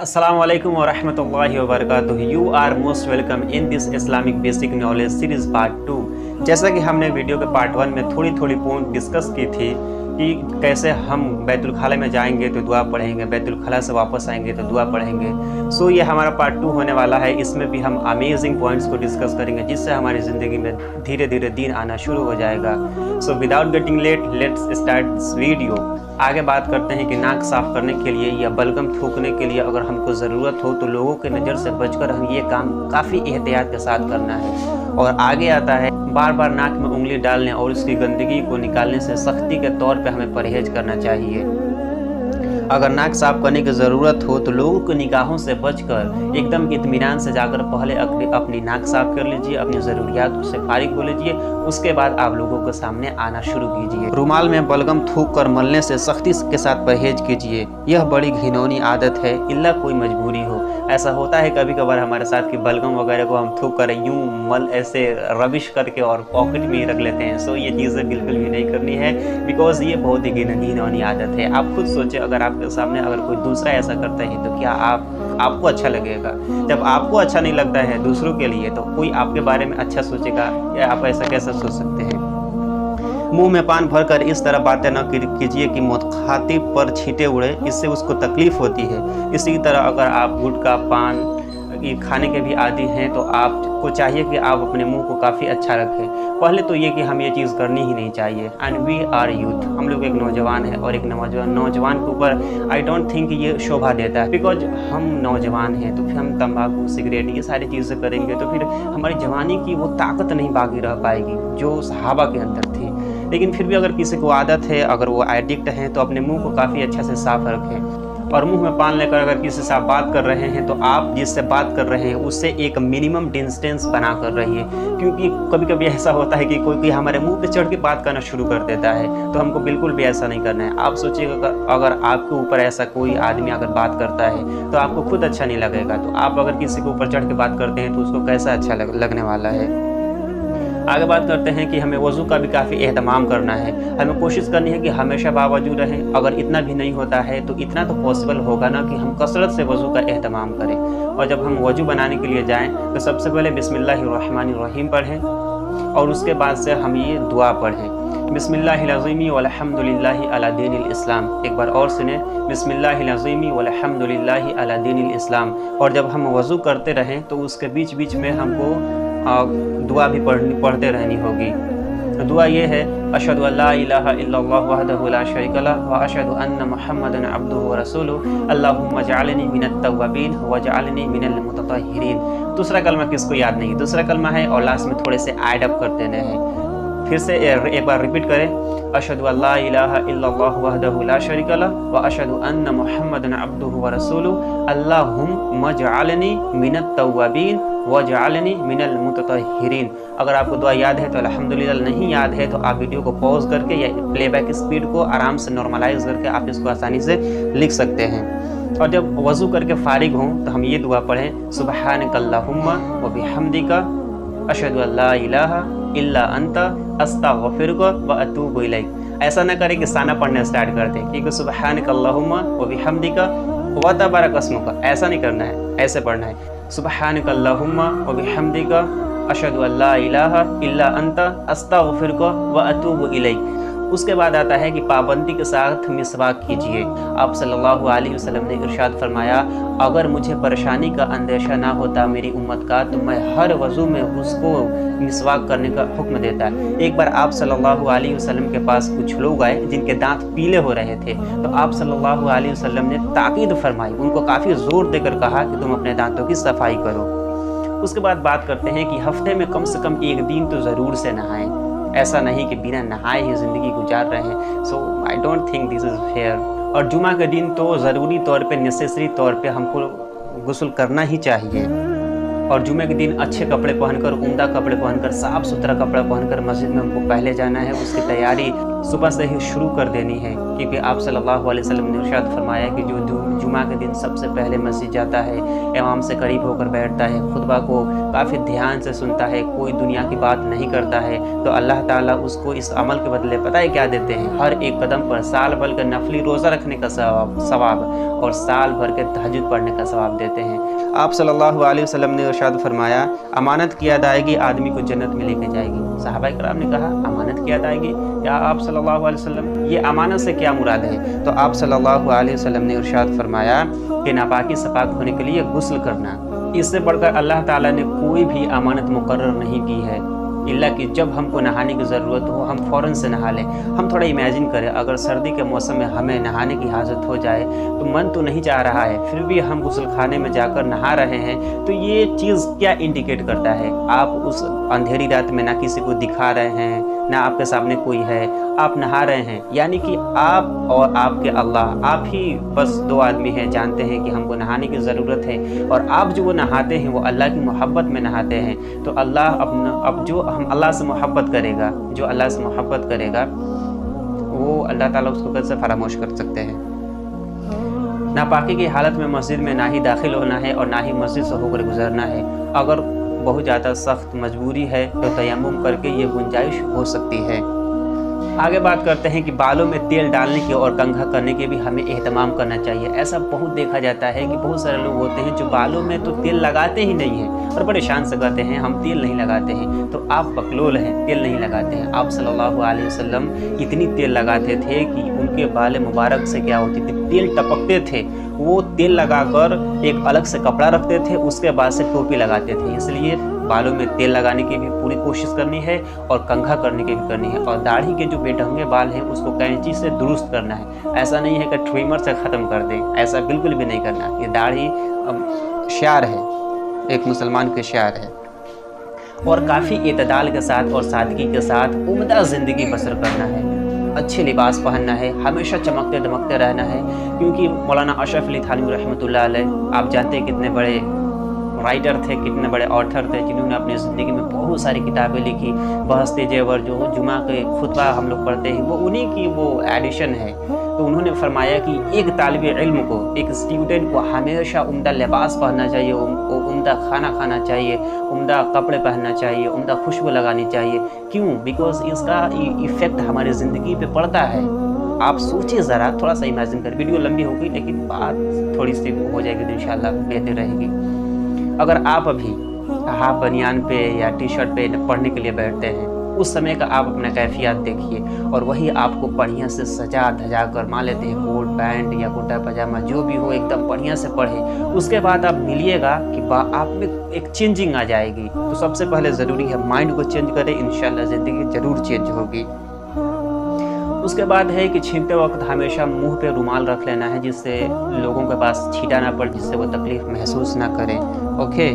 Assalamualaikum warahmatullahi wabarakatuh। You are most welcome in this Islamic Basic Knowledge Series Part 2। जैसा कि हमने video के part 1 में थोड़ी पॉइंट डिस्कस की थी कि कैसे हम बैतुल खाला में जाएंगे तो दुआ पढ़ेंगे, बैतुल खाला से वापस आएंगे तो दुआ पढ़ेंगे। सो ये हमारा पार्ट 2 होने वाला है। इसमें भी हम अमेजिंग पॉइंट्स को डिस्कस करेंगे जिससे हमारी ज़िंदगी में धीरे धीरे दीन आना शुरू हो जाएगा। So without getting let let's start this video. आगे बात करते हैं कि नाक साफ़ करने के लिए या बलगम थूकने के लिए अगर हमको ज़रूरत हो तो लोगों के नज़र से बचकर हम ये काम काफ़ी एहतियात के साथ करना है। और आगे आता है बार बार नाक में उंगली डालने और उसकी गंदगी को निकालने से सख्ती के तौर पे हमें परहेज करना चाहिए। अगर नाक साफ करने की ज़रूरत हो तो लोगों की निगाहों से बचकर एकदम इत्मीनान से जाकर पहले अपनी नाक साफ कर लीजिए, अपनी ज़रूरियात से फारिग हो लीजिए, उसके बाद आप लोगों के सामने आना शुरू कीजिए। रुमाल में बलगम थूक कर मलने से सख्ती के साथ परहेज कीजिए। यह बड़ी घिनौनी आदत है, इल्ला कोई मजबूरी हो। ऐसा होता है कभी कभार हमारे साथ कि बलगम वगैरह को हम थूक कर यूँ मल ऐसे रबिश करके और पॉकेट में ही रख लेते हैं। सो ये चीज़ें बिल्कुल भी नहीं करनी है, बिकॉज ये बहुत ही घिनौनी आदत है। आप खुद सोचें, अगर आपके सामने अगर कोई दूसरा ऐसा करता है तो क्या आपको अच्छा लगेगा? जब आपको अच्छा नहीं लगता है दूसरों के लिए तो कोई आपके बारे में अच्छा सोचेगा? या आप ऐसा कैसे सोच सकते हैं? मुंह में पान भरकर इस तरह बातें न कीजिए कि मुखातिब पर छींटे उड़े, इससे उसको तकलीफ होती है। इसी तरह अगर आप गुटखा पान ये खाने के भी आदी हैं तो आपको चाहिए कि आप अपने मुंह को काफ़ी अच्छा रखें। पहले तो ये कि हम ये चीज़ करनी ही नहीं चाहिए। एंड वी आर यूथ, हम लोग एक नौजवान है और एक नौजवान के ऊपर आई डोंट थिंक ये शोभा देता है, बिकॉज हम नौजवान हैं तो फिर हम तंबाकू सिगरेट ये सारी चीज़ें करेंगे तो फिर हमारी जवानी की वो ताकत नहीं बाकी रह पाएगी जो सहाबा के अंदर थी। लेकिन फिर भी अगर किसी को आदत है, अगर वो एडिक्ट हैं तो अपने मुंह को काफ़ी अच्छे से साफ रखें। और मुंह में पान लेकर अगर किसी से आप बात कर रहे हैं तो आप जिससे बात कर रहे हैं उससे एक मिनिमम डिस्टेंस बना कर रहिए, क्योंकि कभी कभी ऐसा होता है कि कोई हमारे मुंह पे चढ़ के बात करना शुरू कर देता है। तो हमको बिल्कुल भी ऐसा नहीं करना है। आप सोचिएगा अगर आपके ऊपर ऐसा कोई आदमी अगर बात करता है तो आपको खुद अच्छा नहीं लगेगा, तो आप अगर किसी के ऊपर चढ़ के बात करते हैं तो उसको कैसा अच्छा लगने वाला है। आगे बात करते हैं कि हमें वज़ू का भी काफ़ी एहतमाम करना है। हमें कोशिश करनी है कि हमेशा बावजू रहें। अगर इतना भी नहीं होता है तो इतना तो पॉसिबल होगा ना कि हम कसरत से वज़ू का एहतमाम करें। और जब हम वज़ू बनाने के लिए जाएं तो सबसे पहले बिस्मिल्लाहिर्रहमानिर्रहीम पढ़ें और उसके बाद से हम ये दुआ पढ़ें, बिस्मिल्लाहिल-अज़ीमी वल्हम्दुलिल्लाहि अला दीनिल इस्लाम। एक बार और सुने, बिस्मिल्लाहिल-अज़ीमी वल्हम्दुलिल्लाहि अला दीनिल इस्लाम। और जब हम वज़ू करते रहें तो उसके बीच बीच में हमको दुआ भी पढ़ते रहनी होगी। दुआ ये है, अशहदु अल्ला इलाहा इल्लल्लाह वहदहु ला शरीका लह व अशहदु अन्न मुहम्मदन अब्दुहु व रसूलुहु अल्लाहुम्मा जअलनी मिनत तव्वाबीन व जअलनी मिनल मुततहिरीन। दूसरा कलमा किसको याद नहीं? दूसरा कलमा है और लास्ट में थोड़े से ऐड अप कर देने हैं। फिर से एक बार रिपीट करें, अशहदु अल्ला इलाहा इल्लल्लाह वहदहु ला शरीका लह व अशहदु अन्न मुहम्मदन अब्दुहु व रसूलुहु अल्लाहुम्मा जअलनी मिनत तव्वाबीन व जअलनी मिनल मुततहिरीन। अगर आपको दुआ याद है तो अल्हम्दुलिल्लाह, नहीं याद है तो आप वीडियो को पॉज करके या प्लेबैक स्पीड को आराम से नॉर्मलाइज करके आप इसको आसानी से लिख सकते हैं। और जब वज़ू करके फारिग हों तो हम ये दुआ पढ़ें, सुब्हानकल्लाहुम्मा व बिहम्दिका अशहदु अल्ला इलाहा इल्ला अंता अस्तगफिरुका व अतूबु इलैक। ऐसा ना करें कि साना पढ़ने स्टार्ट कर दें, क्योंकि सुब्हानकल्लाहुम्मा व बिहम्दिका व तबारक अस्मुका ऐसा नहीं करना है, ऐसे पढ़ना है, सुब्हानकल्लाहुम्मा व बिहम्दिका अशहदु अल्ला इलाहा इल्ला अंता अस्तगफिरुका व अतूबु इलैक। उसके बाद आता है कि पाबंदी के साथ मिसवाक कीजिए। आप सल्लल्लाहु अलैहि वसल्लम ने इरशाद फरमाया, अगर मुझे परेशानी का अंदेशा ना होता मेरी उम्मत का तो मैं हर वज़ू में उसको मिसवाक करने का हुक्म देता। एक बार आप सल्लल्लाहु अलैहि वसल्लम के पास कुछ लोग आए जिनके दांत पीले हो रहे थे, तो आप सल्लल्लाहु अलैहि वसल्लम ने ताकीद फरमाई, उनको काफ़ी ज़ोर देकर कहा कि तुम अपने दांतों की सफाई करो। उसके बाद बात करते हैं कि हफ्ते में कम से कम एक दिन तो ज़रूर से नहाएं। ऐसा नहीं कि बिना नहाए ही ज़िंदगी गुजार रहे हैं। So I don't think this is fair. और जुमा के दिन तो ज़रूरी तौर पे, नेसेसरी तौर पे हमको गुस्ल करना ही चाहिए। और जुमे के दिन अच्छे कपड़े पहनकर, उम्दा कपड़े पहनकर, साफ़ सुथरा कपड़ा पहनकर मस्जिद में हमको पहले जाना है। उसकी तैयारी सुबह से ही शुरू कर देनी है, क्योंकि आप सल्लल्लाहु अलैहि वसल्लम ने इरशाद फरमाया कि जो जुमा के दिन सबसे पहले मस्जिद जाता है, इमाम से करीब होकर बैठता है, खुतबा को काफ़ी ध्यान से सुनता है, कोई दुनिया की बात नहीं करता है, तो अल्लाह ताला उसको इस अमल के बदले पता है क्या देते हैं? हर एक कदम पर साल भर का नफली रोज़ा रखने का सवाब और साल भर के तहज्जुद पढ़ने का सवाब देते हैं। आप सल्लल्लाहु अलैहि वसल्लम ने इरशाद फरमाया, अमानत की अदायगी आदमी को जन्नत में लेके जाएगी। सहाबाए किराम ने कहा, अमानत की अदायगी? या आप सल्लल्लाहु अलैहि वसल्लम, ये अमानत से क्या मुराद है? तो आप सल्लल्लाहु अलैहि वसल्लम ने इरशाद फरमाया कि नापाकी से पाक होने के लिए गुस्ल करना। इससे बढ़कर अल्लाह ताला ने कोई भी अमानत मुकर्रर नहीं की है, इल्ला कि जब हमको नहाने की ज़रूरत हो हम फ़ौरन से नहा लें। हम थोड़ा इमेजिन करें, अगर सर्दी के मौसम में हमें नहाने की हाजत हो जाए तो मन तो नहीं चाह रहा है, फिर भी हम गुस्ल खाने में जाकर नहा रहे हैं, तो ये चीज़ क्या इंडिकेट करता है? आप उस अंधेरी रात में ना किसी को दिखा रहे हैं, ना आपके सामने कोई है, आप नहा रहे हैं, यानी कि आप और आपके अल्लाह, आप ही बस दो आदमी हैं, जानते हैं कि हमको नहाने की ज़रूरत है, और आप जो वो नहाते हैं वो अल्लाह की मोहब्बत में नहाते हैं। तो अल्लाह अब जो हम अल्लाह से मोहब्बत करेगा, जो अल्लाह से मोहब्बत करेगा वो अल्लाह ताला उसको कैसे फरामोश कर सकते हैं? नापाकी की हालत में मस्जिद में ना ही दाखिल होना है और ना ही मस्जिद से होकर गुजरना है। अगर बहुत ज़्यादा सख्त मजबूरी है तो तयम्मुम करके ये गुंजाइश हो सकती है। आगे बात करते हैं कि बालों में तेल डालने की और कंघा करने के भी हमें एहतमाम करना चाहिए। ऐसा बहुत देखा जाता है कि बहुत सारे लोग होते हैं जो बालों में तो तेल लगाते ही नहीं हैं और बड़े शान से कहते हैं हम तेल नहीं लगाते हैं। तो आप बकलोल हैं, तेल नहीं लगाते हैं। आप सल्लल्लाहु अलैहि वसल्लम इतनी तेल लगाते थे कि उनके बाल मुबारक से क्या होती थी, तेल टपकते थे। वो तेल लगाकर एक अलग से कपड़ा रखते थे, उसके बाद से टोपी लगाते थे। इसलिए बालों में तेल लगाने की भी पूरी कोशिश करनी है और कंघा करने की भी करनी है। और दाढ़ी के जो बेढंगे बाल हैं उसको कैंची से दुरुस्त करना है। ऐसा नहीं है कि ट्रिमर से ख़त्म कर दें, ऐसा बिल्कुल भी नहीं करना। ये दाढ़ी शार है, एक मुसलमान के शार है। और काफ़ी इतदाल के साथ और सादगी के साथ उम्दा ज़िंदगी बसर करना है। अच्छे लिबास पहनना है, हमेशा चमकते दमकते रहना है, क्योंकि मौलाना अशरफ अली थानवी रहमतुल्लाह अलैह, आप जानते हैं कितने बड़े राइटर थे, कितने बड़े ऑथर थे, जिन्होंने अपनी ज़िंदगी में बहुत सारी किताबें लिखी। बहस्ते जेवर जो जुमा के खुतबा हम लोग पढ़ते हैं वो उन्हीं की वो एडिशन है। तो उन्होंने फरमाया कि एक तालिब इल्म को, एक स्टूडेंट को हमेशा उम्दा लिबास पहनना चाहिए, उम्दा खाना खाना चाहिए, उम्दा कपड़े पहनना चाहिए, उम्दा खुशबू लगानी चाहिए। क्यों? बिकॉज इसका इफ़ेक्ट हमारी ज़िंदगी पे पड़ता है। आप सोचिए ज़रा, थोड़ा सा इमेजिन कर। वीडियो लंबी होगी लेकिन बात थोड़ी सी हो जाएगी तो इंशाल्लाह बेहतर रहेगी। अगर आप अभी हाफ बनियान पे या टी शर्ट पे पढ़ने के लिए बैठते हैं, उस समय का आप अपना कैफियत देखिए, और वही आपको बढ़िया से सजा धजा कर, मान लेते हैं कोट पैंट या कुर्ता पजामा जो भी हो, एकदम बढ़िया से पढ़े। उसके बाद आप मिलिएगा कि आप में एक चेंजिंग आ जाएगी। तो सबसे पहले ज़रूरी है माइंड को चेंज करें, इंशाल्लाह ज़िंदगी ज़रूर चेंज होगी। उसके बाद है कि छींकते वक्त हमेशा मुंह पे रुमाल रख लेना है, जिससे लोगों के पास छींटा ना पड़े, जिससे वो तकलीफ़ महसूस ना करें। ओके,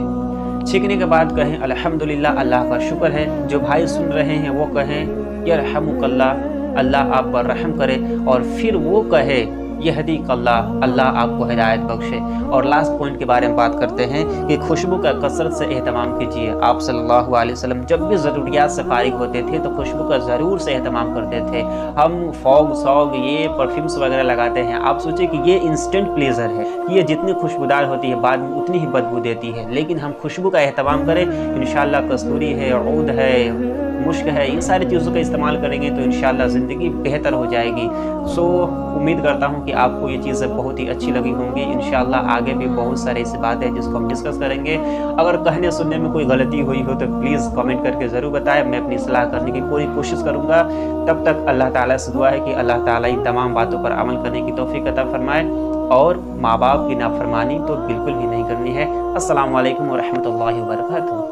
छींकने के बाद कहें अल्हम्दुलिल्लाह, अल्लाह का शुक्र है। जो भाई सुन रहे हैं वो कहें यरहमुकल्लाह, अल्लाह आप पर रहम करे। और फिर वो कहे यहदीकल्लाह, अल्लाह आपको हिदायत बख्शे। और लास्ट पॉइंट के बारे में बात करते हैं कि खुशबू का कसरत से एहतमाम कीजिए। आप सल्लल्लाहु अलैहि वसल्लम जब भी ज़रूरियात से फारिग होते थे तो खुशबू का ज़रूर से एहतमाम करते थे। हम फॉग सॉग ये परफ्यूम्स वगैरह लगाते हैं, आप सोचिए कि ये इंस्टेंट प्लेजर है, ये जितनी खुशबूदार होती है बाद में उतनी ही बदबू देती है। लेकिन हम खुशबू का एहतमाम करें, इंशाल्लाह कस्तूरी है, ऊद है, मुश्क है, इन सारी चीज़ों का इस्तेमाल करेंगे तो इंशाल्लाह ज़िंदगी बेहतर हो जाएगी। सो उम्मीद करता हूँ कि आपको ये चीज़ें बहुत ही अच्छी लगी होंगी। इंशाल्लाह आगे भी बहुत सारी ऐसी बातें हैं जिसको हम डिस्कस करेंगे। अगर कहने सुनने में कोई गलती हुई हो तो प्लीज़ कमेंट करके ज़रूर बताएं, मैं अपनी इस्लाह करने की पूरी कोशिश करूँगा। तब तक अल्लाह ताला से दुआ है कि अल्लाह ताला इन तमाम बातों पर अमल करने की तौफीक अता फरमाए, और माँ बाप की नाफरमानी तो बिल्कुल भी नहीं करनी है। अस्सलामु अलैकुम व रहमतुल्लाहि व बरकातुहू।